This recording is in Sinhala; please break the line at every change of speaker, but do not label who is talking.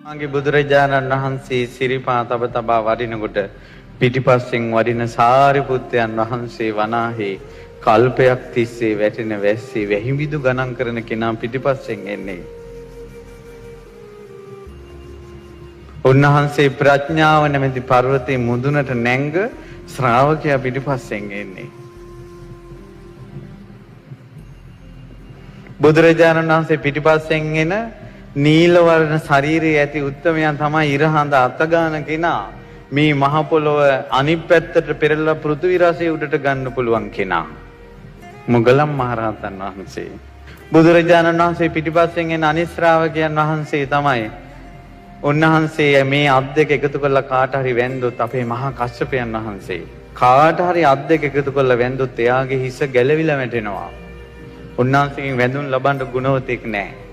ආගේ බුදුරජාණන් වහන්සේ සිරිපා තබ තබා වඩිනකොට පිටිපස්සෙන් වඩින සාරිපුත්තයන් වහන්සේ වනාහි කල්පයක් තිස්සේ වැටෙන වැස්සේ වැහිමිදු ගණන් කරන කෙනා පිටිපස්සෙන් එන්නේ. උන්වහන්සේ ප්‍රඥාව නැමැති පර්වතයේ මුදුනට නැංග ශ්‍රාවකයා පිටිපස්සෙන් එන්නේ. බුදුරජාණන් වහන්සේ පිටිපස්සෙන් එන නීල වර්ණ ශරීරයේ ඇති උත්තමයන් තමයි ඉරහඳ අතගාන කෙනා. මේ මහ පොළොව අනිත් පැත්තට පෙරලා පෘථිවි රසය උඩට ගන්න පුළුවන් කෙනා. මුගලන් මහරහතන් වහන්සේ. බුදුරජාණන් වහන්සේ පිටිපස්සෙන් එන අනිත් ශ්‍රාවකයන් වහන්සේ තමයි. උන්වහන්සේ මේ අත් දෙක එකතු කරලා කාට හරි වැන්දොත් අපේ මහා කස්සපයන් වහන්සේ. කාට හරි අත් දෙක එකතු කරලා වැන්දොත් එයාගේ හිස ගැලවිලා වැටෙනවා. උන්වහන්සේගෙන් වැඳුම් ලබන්න ගුණවතෙක් නැහැ.